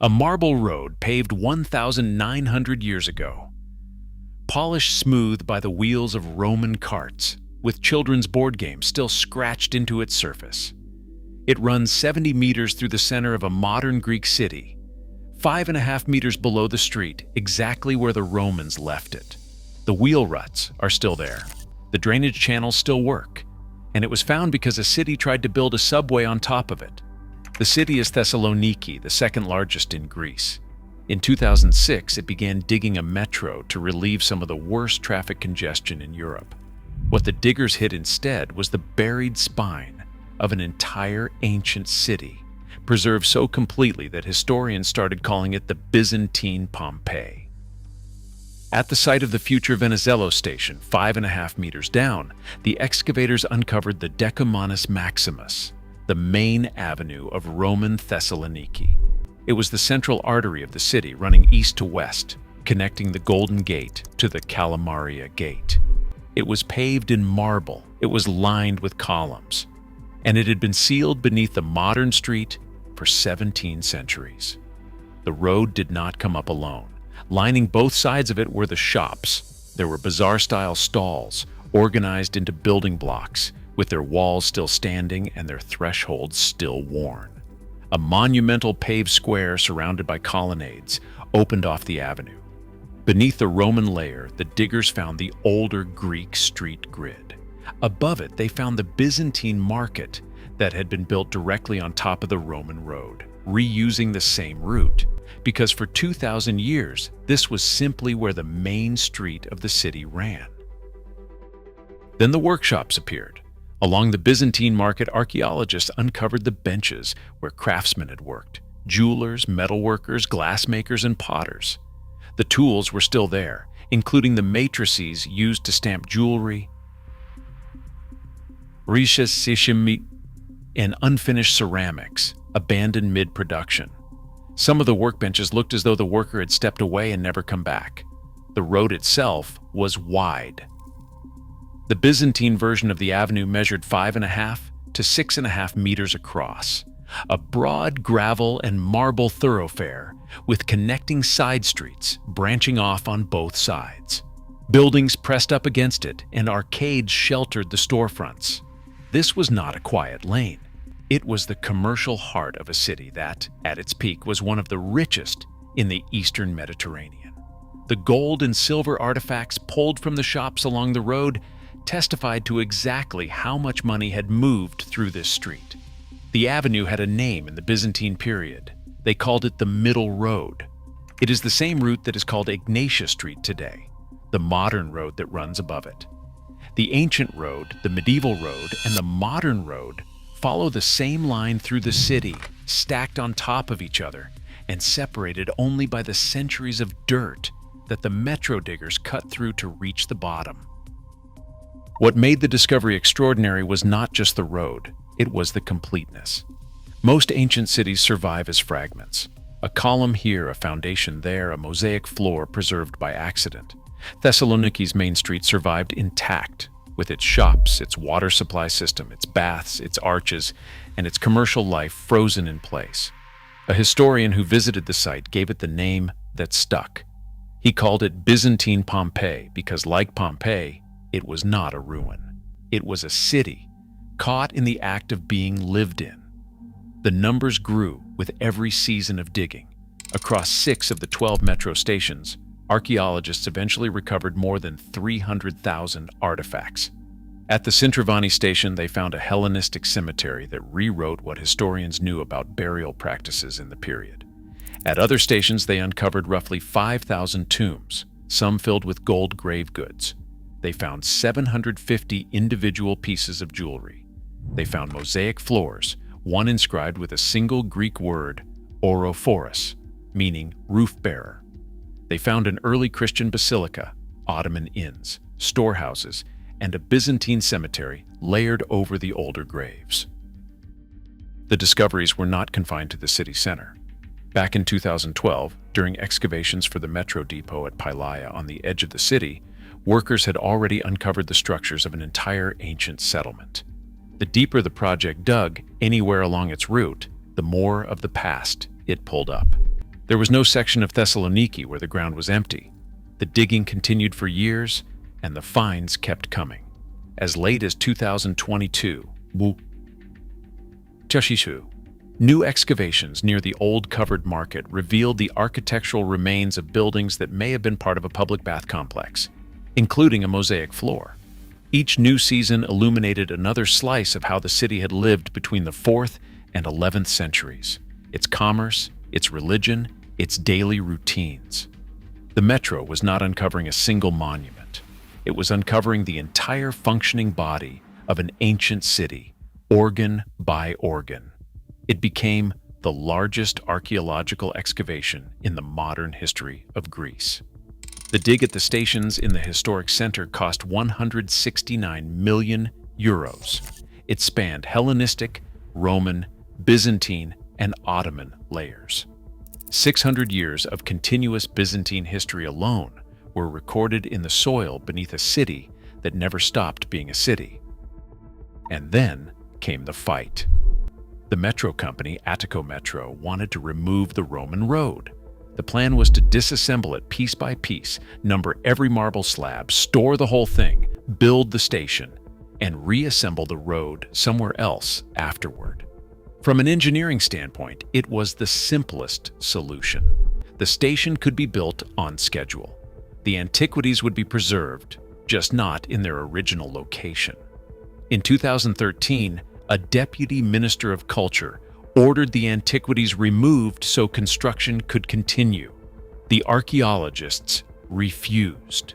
A marble road paved 1,900 years ago, polished smooth by the wheels of Roman carts, with children's board games still scratched into its surface. It runs 70 meters through the center of a modern Greek city, 5.5 meters below the street, exactly where the Romans left it. The wheel ruts are still there. The drainage channels still work, and it was found because a city tried to build a subway on top of it. The city is Thessaloniki, the second largest in Greece. In 2006, it began digging a metro to relieve some of the worst traffic congestion in Europe. What the diggers hit instead was the buried spine of an entire ancient city, preserved so completely that historians started calling it the Byzantine Pompeii. At the site of the future Venizelos station, 5.5 meters down, the excavators uncovered the Decumanus Maximus, the main avenue of Roman Thessaloniki. It was the central artery of the city, running east to west, connecting the Golden Gate to the Kalamaria Gate. It was paved in marble, it was lined with columns, and it had been sealed beneath the modern street for 17 centuries. The road did not come up alone. Lining both sides of it were the shops. There were bazaar-style stalls, organized into building blocks, with their walls still standing and their thresholds still worn. A monumental paved square surrounded by colonnades opened off the avenue. Beneath the Roman layer, the diggers found the older Greek street grid. Above it, they found the Byzantine market that had been built directly on top of the Roman road, reusing the same route, because for 2,000 years, this was simply where the main street of the city ran. Then the workshops appeared. Along the Byzantine market, archaeologists uncovered the benches where craftsmen had worked, jewelers, metalworkers, glassmakers, and potters. The tools were still there, including the matrices used to stamp jewelry, and unfinished ceramics, abandoned mid-production. Some of the workbenches looked as though the worker had stepped away and never come back. The road itself was wide. The Byzantine version of the avenue measured 5.5 to 6.5 meters across, a broad gravel and marble thoroughfare with connecting side streets branching off on both sides. Buildings pressed up against it and arcades sheltered the storefronts. This was not a quiet lane. It was the commercial heart of a city that, at its peak, was one of the richest in the Eastern Mediterranean. The gold and silver artifacts pulled from the shops along the road testified to exactly how much money had moved through this street. The avenue had a name in the Byzantine period. They called it the Middle Road. It is the same route that is called Ignatia Street today, the modern road that runs above it. The ancient road, the medieval road, and the modern road follow the same line through the city, stacked on top of each other, and separated only by the centuries of dirt that the metro diggers cut through to reach the bottom. What made the discovery extraordinary was not just the road, it was the completeness. Most ancient cities survive as fragments. A column here, a foundation there, a mosaic floor preserved by accident. Thessaloniki's main street survived intact, with its shops, its water supply system, its baths, its arches, and its commercial life frozen in place. A historian who visited the site gave it the name that stuck. He called it Byzantine Pompeii because, like Pompeii, it was not a ruin. It was a city, caught in the act of being lived in. The numbers grew with every season of digging. Across 6 of the 12 metro stations, archaeologists eventually recovered more than 300,000 artifacts. At the Sintravani station, they found a Hellenistic cemetery that rewrote what historians knew about burial practices in the period. At other stations, they uncovered roughly 5,000 tombs, some filled with gold grave goods. They found 750 individual pieces of jewelry. They found mosaic floors, one inscribed with a single Greek word, orophoros, meaning roof-bearer. They found an early Christian basilica, Ottoman inns, storehouses, and a Byzantine cemetery layered over the older graves. The discoveries were not confined to the city center. Back in 2012, during excavations for the metro depot at Pylaia on the edge of the city, workers had already uncovered the structures of an entire ancient settlement. The deeper the project dug anywhere along its route, the more of the past it pulled up. There was no section of Thessaloniki where the ground was empty. The digging continued for years, and the finds kept coming. As late as 2022, new excavations near the old covered market revealed the architectural remains of buildings that may have been part of a public bath complex, including a mosaic floor. Each new season illuminated another slice of how the city had lived between the 4th and 11th centuries, its commerce, its religion, its daily routines. The metro was not uncovering a single monument. It was uncovering the entire functioning body of an ancient city, organ by organ. It became the largest archaeological excavation in the modern history of Greece. The dig at the stations in the historic center cost 169 million euros. It spanned Hellenistic, Roman, Byzantine, and Ottoman layers. 600 years of continuous Byzantine history alone were recorded in the soil beneath a city that never stopped being a city. And then came the fight. The metro company, Attico Metro, wanted to remove the Roman road. The plan was to disassemble it piece by piece, number every marble slab, store the whole thing, build the station, and reassemble the road somewhere else afterward. From an engineering standpoint, it was the simplest solution. The station could be built on schedule. The antiquities would be preserved, just not in their original location. In 2013, a deputy minister of culture ordered the antiquities removed so construction could continue. The archaeologists refused.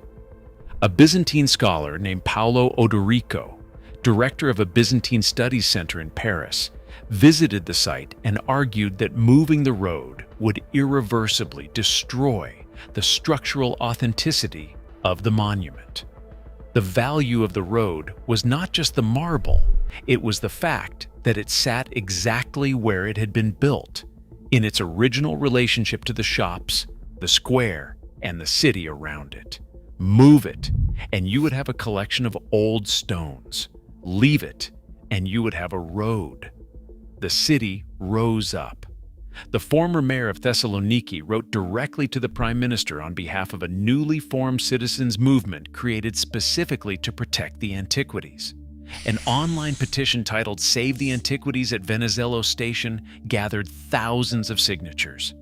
A Byzantine scholar named Paolo Odorico, director of a Byzantine Studies Center in Paris, visited the site and argued that moving the road would irreversibly destroy the structural authenticity of the monument. The value of the road was not just the marble, it was the fact that it sat exactly where it had been built, in its original relationship to the shops, the square, and the city around it. Move it, and you would have a collection of old stones. Leave it, and you would have a road. The city rose up. The former mayor of Thessaloniki wrote directly to the prime minister on behalf of a newly formed citizens' movement created specifically to protect the antiquities. An online petition titled "Save the Antiquities at Venizelos Station" gathered thousands of signatures.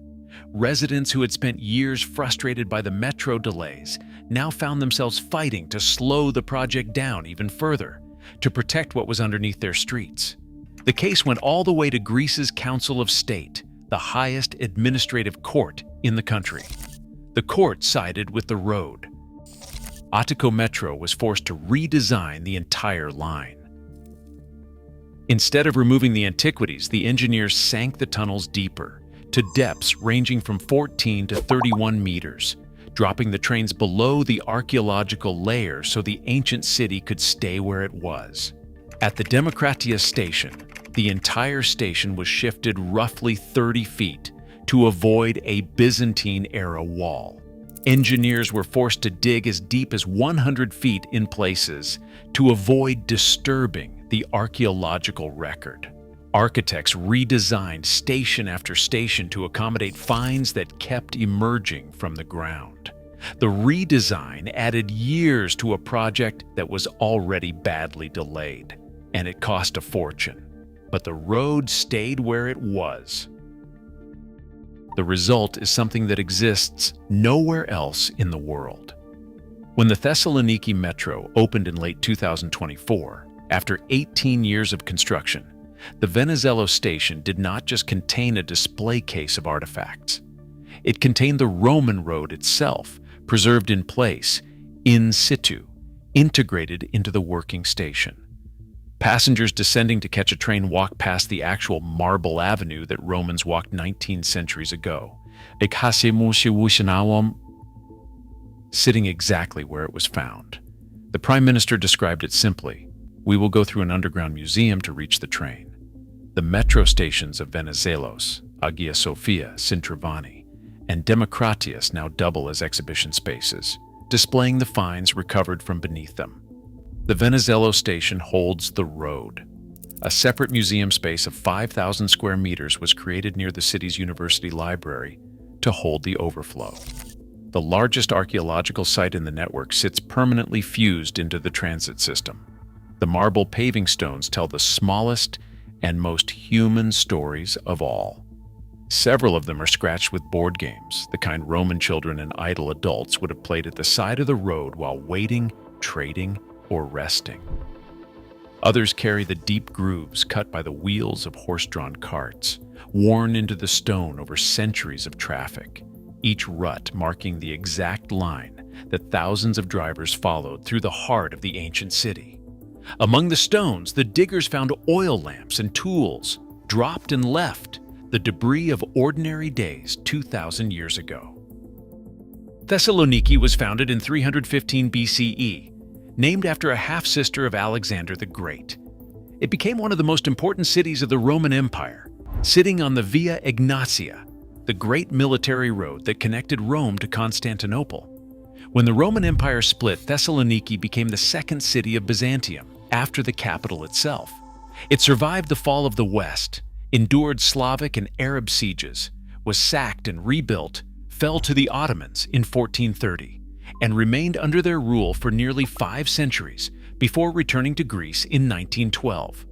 Residents who had spent years frustrated by the metro delays now found themselves fighting to slow the project down even further, to protect what was underneath their streets. The case went all the way to Greece's Council of State, the highest administrative court in the country. The court sided with the road. Attico Metro was forced to redesign the entire line. Instead of removing the antiquities, the engineers sank the tunnels deeper, to depths ranging from 14 to 31 meters, dropping the trains below the archaeological layer so the ancient city could stay where it was. At the Demokratia station, the entire station was shifted roughly 30 feet to avoid a Byzantine-era wall. Engineers were forced to dig as deep as 100 feet in places to avoid disturbing the archaeological record. Architects redesigned station after station to accommodate finds that kept emerging from the ground. The redesign added years to a project that was already badly delayed, and it cost a fortune. But the road stayed where it was. The result is something that exists nowhere else in the world. When the Thessaloniki Metro opened in late 2024, after 18 years of construction, the Venizelos station did not just contain a display case of artifacts. It contained the Roman road itself, preserved in place, in situ, integrated into the working station. Passengers descending to catch a train walked past the actual marble avenue that Romans walked 19 centuries ago, sitting exactly where it was found. The Prime Minister described it simply: "We will go through an underground museum to reach the train." The metro stations of Venizelos, Hagia Sophia, Sintravani, and Demokratias now double as exhibition spaces, displaying the finds recovered from beneath them. The Venizelos station holds the road. A separate museum space of 5,000 square meters was created near the city's university library to to hold the overflow. The largest archaeological site in the network sits permanently fused into the transit system. The marble paving stones tell the smallest and most human stories of all. Several of them are scratched with board games, the kind Roman children and idle adults would have played at the side of the road while waiting, trading, or resting. Others carry the deep grooves cut by the wheels of horse-drawn carts, worn into the stone over centuries of traffic, each rut marking the exact line that thousands of drivers followed through the heart of the ancient city. Among the stones, the diggers found oil lamps and tools, dropped and left, the debris of ordinary days 2,000 years ago. Thessaloniki was founded in 315 BCE, named after a half-sister of Alexander the Great. It became one of the most important cities of the Roman Empire, sitting on the Via Egnatia, the great military road that connected Rome to Constantinople. When the Roman Empire split, Thessaloniki became the second city of Byzantium, after the capital itself. It survived the fall of the West, endured Slavic and Arab sieges, was sacked and rebuilt, fell to the Ottomans in 1430, and remained under their rule for nearly 5 centuries before returning to Greece in 1912.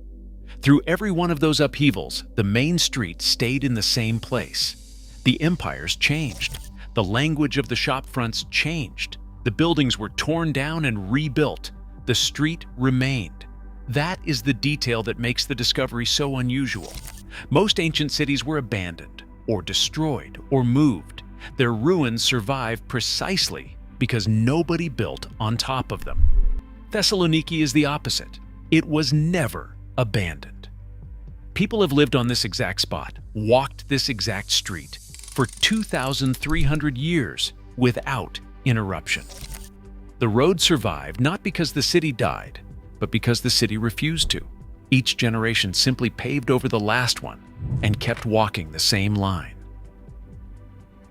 Through every one of those upheavals, the main street stayed in the same place. The empires changed. The language of the shopfronts changed. The buildings were torn down and rebuilt. The street remained. That is the detail that makes the discovery so unusual. Most ancient cities were abandoned, or destroyed, or moved. Their ruins survive precisely because nobody built on top of them. Thessaloniki is the opposite. It was never abandoned. People have lived on this exact spot, walked this exact street, for 2,300 years without interruption. The road survived not because the city died, but because the city refused to. Each generation simply paved over the last one and kept walking the same line.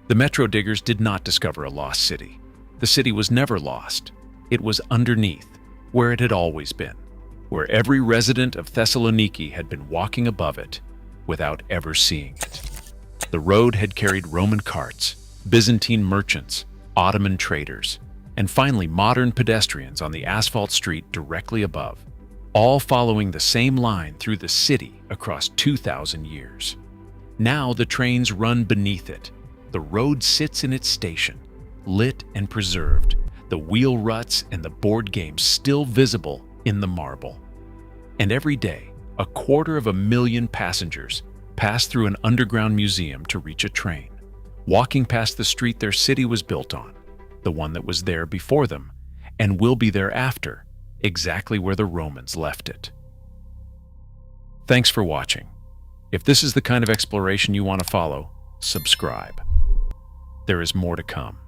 The metro diggers did not discover a lost city. The city was never lost. It was underneath, where it had always been, where every resident of Thessaloniki had been walking above it without ever seeing it. The road had carried Roman carts, Byzantine merchants, Ottoman traders, and finally modern pedestrians on the asphalt street directly above, all following the same line through the city across 2,000 years. Now the trains run beneath it. The road sits in its station, lit and preserved, the wheel ruts and the board games still visible in the marble. And every day, 250,000 passengers pass through an underground museum to reach a train, walking past the street their city was built on, the one that was there before them, and will be there after, exactly where the Romans left it. Thanks for watching. If this is the kind of exploration you want to follow, subscribe. There is more to come.